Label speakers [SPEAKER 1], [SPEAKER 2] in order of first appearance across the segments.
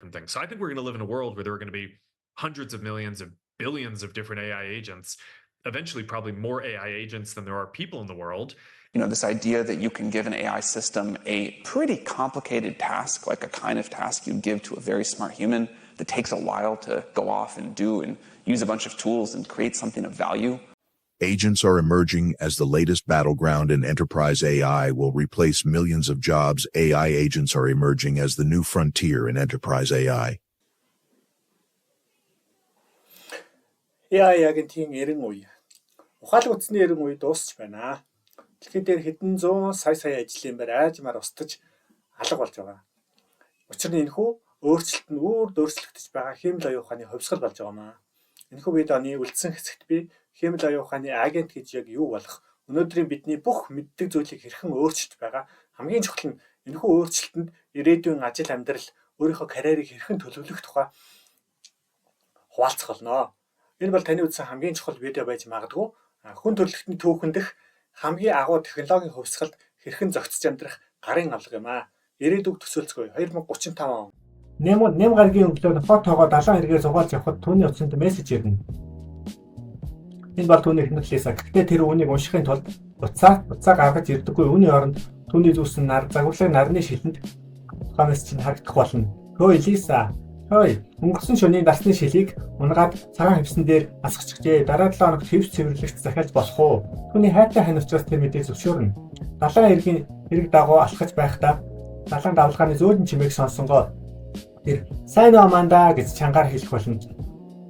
[SPEAKER 1] different things. So I think we're going to live in a world where there are going to be hundreds of millions of billions of different AI agents, eventually probably more AI agents than there are people in the world.
[SPEAKER 2] You know, this idea that you can give an AI system a pretty complicated task, like a kind of task you'd give to a very smart human that takes a while to go off and do and use a bunch of tools and create something of value.
[SPEAKER 3] Agents are emerging as the latest battleground in enterprise AI will replace millions of jobs. AI agents are emerging as the new frontier in enterprise AI.
[SPEAKER 4] AI агентийн 90 үе. Ухаалаг утасны 90 үе дуусч байна. Дэлхийд дээр хэдэн зуун сая ажлын байр айжмаар устж алга болж байгаа. Учир нь энэхүү өөрчлөлт нь үрд өөрчлөгдөж байгаа хэмэл оюун ухааны хувьсгал болж байгаамаа. Энэхүү үед оны үлдсэн хэсэгт би хэмэл оюун ухааны агент гэж яг юу болох, өнөөдрийн бидний бүх мэддэг зүйлийг хэрхэн өөрчилж байгаа, хамгийн чухал нь энэхүү өөрчлөлтөнд ирээдүйн ажил амьдрал өөрийнхөө карьерийг хэрхэн төлөвлөх тухай хуваалцах болно. Энэ бол таны үзсэн хамгийн чухал видео байж магадгүй. Хүн төрөлхтний түүхэн дэх хамгийн агуу технологийн хувьсгалд хэрхэн зохицож амьдрах гарын авлага юм аа. Ирээдүг төсөөлцгөө 2035 он. Нэм гаргийн өглөө фотогоо 70 хэрэгээр зугаалж явхад түүний утсанд мессеж ирнэ. Энэ бол түүний хөндлөлөөс. Гэхдээ тэр үүнийг уншихын тулд утсаа гаргаж ирдэггүй. Үүний оронд түүний зүүсэн нар загварлаг нарны шилэнд тухайн мессеж нь харагдах болно. Хөөе Лиса. Хөөе. Өнгөрсөн шөнийн дарсны шилийг унгаад цагаан хивсэн дээр асгачихжээ. Дараа 7 хоногт хивс цэвэрлэгт захиалж болох уу? Түүний хайртай хань учраас тэр мэдээ зөвшөөрнө. Далайн эргийн хэрэг дагуу алхаж байхдаа далайн давлгааны зөөлөн чимээг сонсонгоо тэр сайн уу Аманда гэж чангаар хэлэх болно.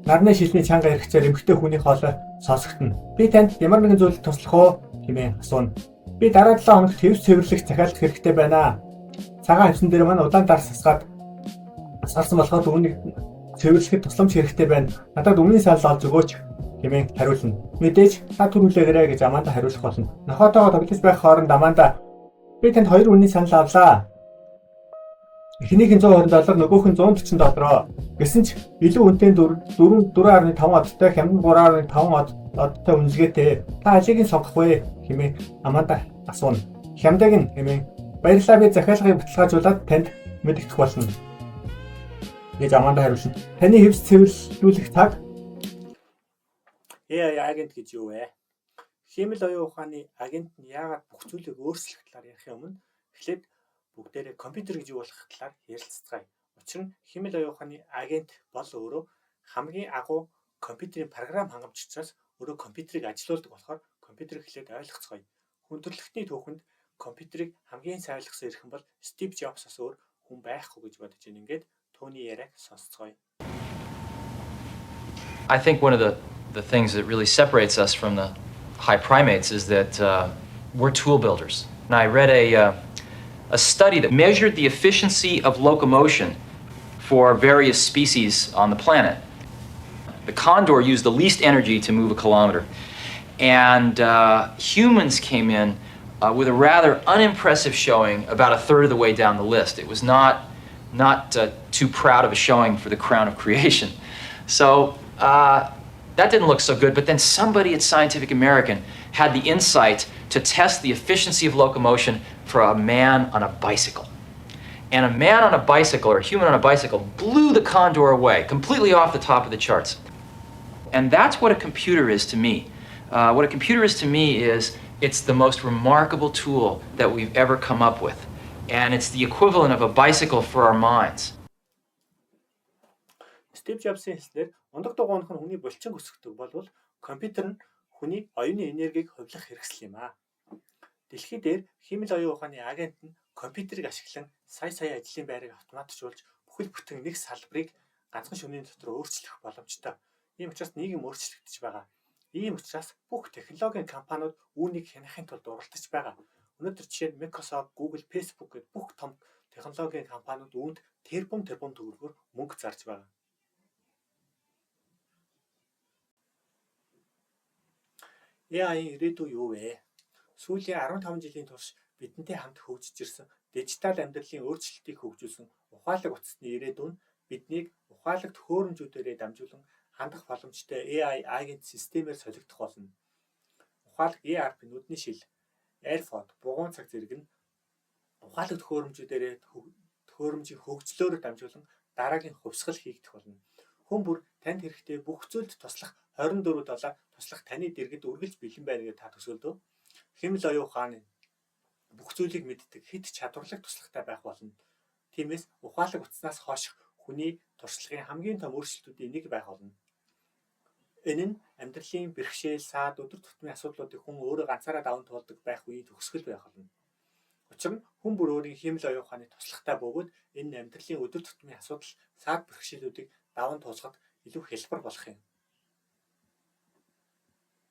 [SPEAKER 4] Нарны шилний чанга ирэхчээр эмэгтэй хүний хоолой сонсогдно. Би танд ямар нэгэн зүйл туслах уу хэмээн асууна. Би дараа 7 хоногт хивс цэвэрлэгт захиалах хэрэгтэй байна. Цагаан хивсэн дээр маань удаан дарс асгаад асгарсан болохоор үүнийг цэвэрлэхэд тусламж хэрэгтэй байна. Надад өмнө санал олж өгөөч хэмээн хариулна. Мэдээж та түрүүлээрэй гэж Аманда хариулах болно. Нохотоогоо тоглож байх хооронд Аманда би танд 2 үнийн санал авлаа. Эхнийх нь $127, нөгөөх нь $140 гэсэн ч илүү үнэтэй 4.5 одтой, хямд 3.5 одтой үнэлгээтэй. Та алийг нь сонгох вэ хэмээн Аманда асууна. Хямдаг нь хэмээн баярлалаа би захиалгыг баталгаажуулаад танд мэдэгдэх болно гэж Аманда хариулна. Таны хивс цэвэрлүүлэх цаг AI агент гэж юу вэ? Хэмэл оюун ухааны агент нь яагаад бүх зүйлийг өөрчлөх талаар ярих юм өмнө эхлээд бүгдээрээ компьютер гэж юу болох талаар ярилцгаая. Учир нь хэмэл оюун ухааны агент бол өөрөө хамгийн агуу компьютерийн програм хангамжчаас өөрөө компьютерийг ажилуулдаг болохоор компьютерийг эхлээд ойлгоцгоё. Хүн төрөлхтний түүхэнд компьютерийг хамгийн сайн ойлгосон эрхэн бол Стив Джобсоос өөр хүн байхгүй гэж бодож байна. Ингээд түүний яриаг сонсцгоё.
[SPEAKER 5] I think one of the things that really separates us from the high primates is that we're tool builders. And I read a study that measured the efficiency of locomotion for various species on the planet. The condor used the least energy to move a kilometer. And humans came in with a rather unimpressive showing about a third of the way down the list. It was not too proud of a showing for the crown of creation. So that didn't look so good, but then somebody at Scientific American had the insight to test the efficiency of locomotion for a man on a bicycle. And a man on a bicycle, or a human on a bicycle, blew the condor away, completely off the top of the charts. And that's what a computer is to me. What a computer is to me is it's the most remarkable tool that we've ever come up with. And it's the equivalent of a bicycle for our minds.
[SPEAKER 4] Стив Джобсын хэлснээр ундаг дугуйнх нь хүний булчин өсгдөг болвол компьютер нь хүний оюуны энергийг хувилах хэрэгсэл юм аа. Дэлхий дээр хэмэл оюун ухааны агент нь компьютерийг ашиглан сая ажлын байрыг автоматжуулж бүхэл бүтэн нэг салбарыг ганцхан шөнийн дотор өөрчлөх боломжтой. Ийм учраас нийгэм өөрчлөгдөж байгаа. Ийм учраас бүх технологийн компаниуд үүнийг хянахын тулд уралдаж байгаа. Өнөөдөр жишээ нь Microsoft, Google, Facebook гэх бүх том технологийн компаниуд үүнд тэрбум төгрөгөөр мөнгө зарж байгаа. AI ирээдүй юу вэ? Сүүлийн 15 жилийн турш бидэнтэй хамт хөгжиж ирсэн дижитал амьдралын өөрчлөлтийг хөгжүүлсэн ухаалаг утасны ирээдүйн биднийг ухаалаг төхөөрөмжүүдээрээ дамжуулан хандах боломжтой AI агент системээр солигдох болно. Ухаалаг ERP нүдний шил, AirPod, бугуун цаг зэрэг нь ухаалаг төхөөрөмжүүдээрээ төхөөрөмжийн хөгжлөөр дамжуулан дараагийн хувьсгал хийгдэх болно. Хүн бүр танд хэрэгтэй бүх зүйлд туслах 24/7 туслах таны дэргэд үргэлж бэлэн байна гэж та төсөөлдөө. Хэмэл оюун ухааны бүх зүйлийг мэддэг хэд чадварлаг туслагтай байх болно. Тиймээс ухаалаг утаснаас хойш хүний туршлагын хамгийн том өөрчлөлтүүдийн нэг байх болно. Энэ нь амьдралын бэрхшээл, саад, өдөр тутмын асуудлуудыг хүн өөрөө ганцаараа даван туулдаг байх үеийн төгсгөл байх болно. Учир нь хүн бүр өөрийн хэмэл оюун ухааны туслагтай бөгөөд энэ амьдралын өдөр тутмын асуудал, саад бэрхшээлүүдийг даван туулахад илүү хялбар болох юм.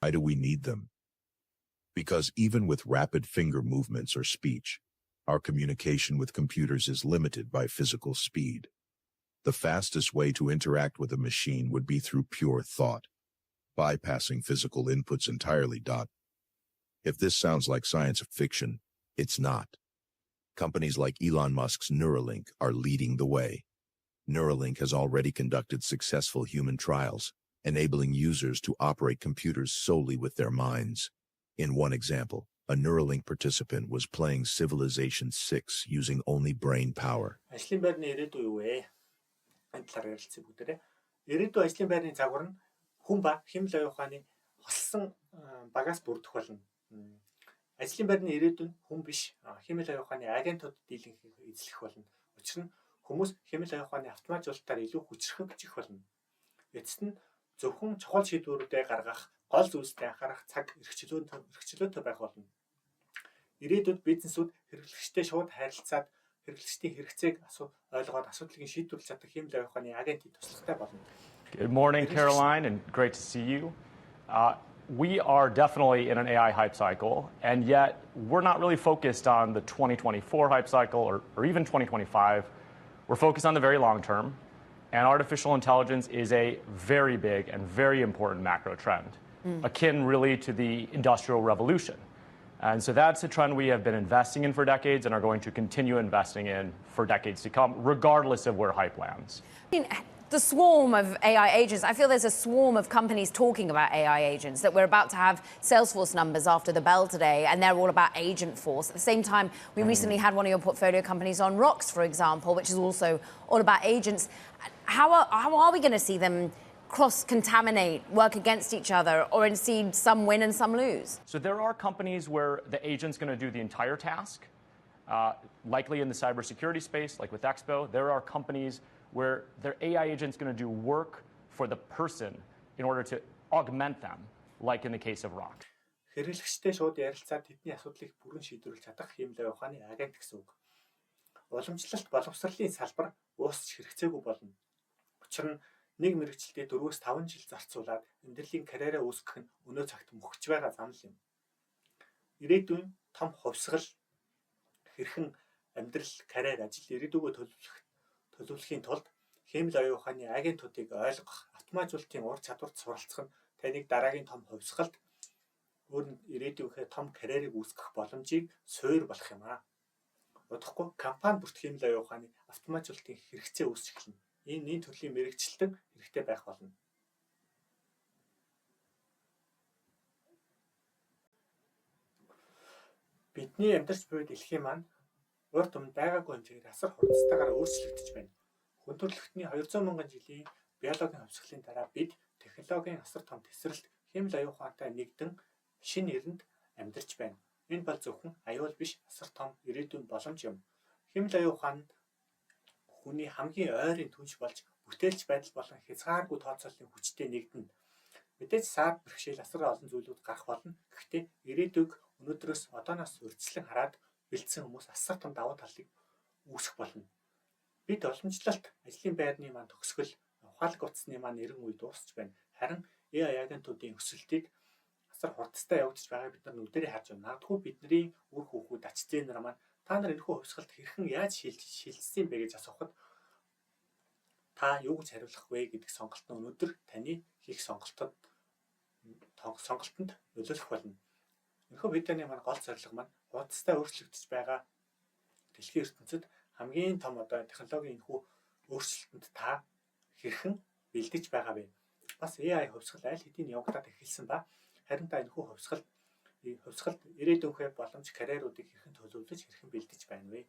[SPEAKER 3] Why do we need them? Because even with rapid finger movements or speech, our communication with computers is limited by physical speed. The fastest way to interact with a machine would be through pure thought, bypassing physical inputs entirely. If this sounds like science fiction, it's not. Companies like Elon Musk's Neuralink are leading the way. Neuralink has already conducted successful human trials, enabling users to operate computers solely with their minds. In one example, a Neuralink participant was playing Civilization 6 using only brain power.
[SPEAKER 4] Ажлын байрны ирээдүй юу вэ? Энэ талаар ярилцъя бүгдээрээ. Ирээдүй ажлын байрны загвар нь хүн ба хэмэл оюун ухааны холсон багаас бүрдэх болно. Ажлын байрны ирээдүй нь хүн биш, хэмэл оюун ухааны агентууд дийлэнх эзлэх болно. Учир нь хүмүүс хэмэл оюун ухааны автоматжуулалтаар илүү хүчрхэгжих болно. Эцэст нь зөвхөн чухал шийдвэрүүдэд гаргах, гол зүйлстэй анхаарах цаг эрхчлөөтэй байх болно. Ирээдүйд бизнесүүд хэрэглэгчтэй шууд харилцаад хэрэглэгчдийн хэрэгцээг ойлгоод асуудлыг шийдвэрлэж чадах хэмэл оюун ухааны агентийн туслагтай болно.
[SPEAKER 6] Good morning, Caroline, and great to see you. We are definitely in an AI hype cycle, and yet we're not really focused on the 2024 hype cycle or even 2025. We're focused on the very long term, and artificial intelligence is a very big and very important macro trend, akin really to the Industrial Revolution. And so that's a trend we have been investing in for decades and are going to continue investing in for decades to come, regardless of where hype lands.
[SPEAKER 7] The swarm of AI agents, I feel there's a swarm of companies talking about AI agents, that we're about to have Salesforce numbers after the bell today, and they're all about Agent Force. At the same time, we recently had one of your portfolio companies on Rocks, for example, which is also all about agents. How are we going to see them cross-contaminate, work against each other, or indeed some win and some lose?
[SPEAKER 6] So there are companies where the agent's going to do the entire task, likely in the cybersecurity space, like with Expo. There are companies where their AI agent's going to do work for the person in order to augment them, like in the case of Rock.
[SPEAKER 4] Хэрэглэгчтэй шууд ярилцаад тэдний асуудлыг бүрэн шийдвэрлэж чадах хэмэл оюун ухааны агент гэсэн үг. Уламжлалт боловсролын салбар уусч хэрэгцээгүй болно. Учир нь нэг мэргэжилтэд 4-5 жил зарцуулаад амьдралын карьераа үүсгэх нь өнөө цагт мөхөж байгаа зам юм. Ирээдүйн том хувьсгал хэрхэн амьдрал, карьер, ажил ирээдүгөө төлөвлөхийн тулд хэмэл оюун ухааны агентуудыг ойлгох, автоматжуулалтын ур чадварт суралцах нь таныг дараагийн том хувьсгалд өөр ирээдүйнхээ том карьерийг үүсгэх боломжийг суурь болох юм аа. Удахгүй компани бүрт хэмэл оюун ухааны автоматжуулалтын хэрэгцээ үүсч эхэлнэ. Энэ төрлийн мэрэгчлэлтэн хэрэгтэй байх болно. Бидний амьдарч буй дэлхийн маань урд өмнө байгаагүй хэмжээгээр асар хурдтайгаар өөрчлөгдөж байна. Хүн төрөлхтний 200 мянган жилийн биологийн хувьсгалын дараа бид технологийн асар том тесрэлт хэмэл оюун ухаантай нэгдэн шинэ эринд амьдарч байна. Энэ бол зөвхөн аюул биш, асар том ирээдүйн боломж юм. Хэмэл оюун ухаан хүний хамгийн ойрын түнш болж бүтээлч байдал болон хязгааргүй тооцооллын хүчтэй нэгдэнэ. Мэдээж саад бэрхшээл асар олон зүйлүүд гарах болно. Гэхдээ ирээдүйг өнөөдрөөс одооноос урьдчилан хараад бэлдсэн хүмүүс асар том давуу талыг үүсгэх болно. Бид уламжлалт ажлын байрны маань төгсгөл ухаалаг утасны маань эрен үе дуусч байна. Харин AI агентуудын өсөлтийг асар хурдтай явагдаж байгааг бид нар нүдэрээ харж байна. Магадгүй бидний үр хүүхүүд ач зээ нар маань та нар энэхүү хувьсгалд хэрхэн яаж шилжсэн бэ гэж асуухад та юу гэж хариулах вэ гэдэг сонголт нь өнөөдөр таны хийх сонголтод нөлөөлөх болно. Энэхүү видеоны маань гол зорилго маань хурдтай өөрчлөгдөж байгаа дэлхийн ертөнцид хамгийн том технологийн энэхүү өөрчлөлтөнд та хэрхэн бэлдэж байгаа вэ? Бас AI хувьсгал аль хэдийн явагдаад эхэлсэн ба харин та энэхүү хувьсгалд ирээдүйнхээ боломж карьеруудыг хэрхэн төлөвлөж хэрхэн бэлдэж байна вэ?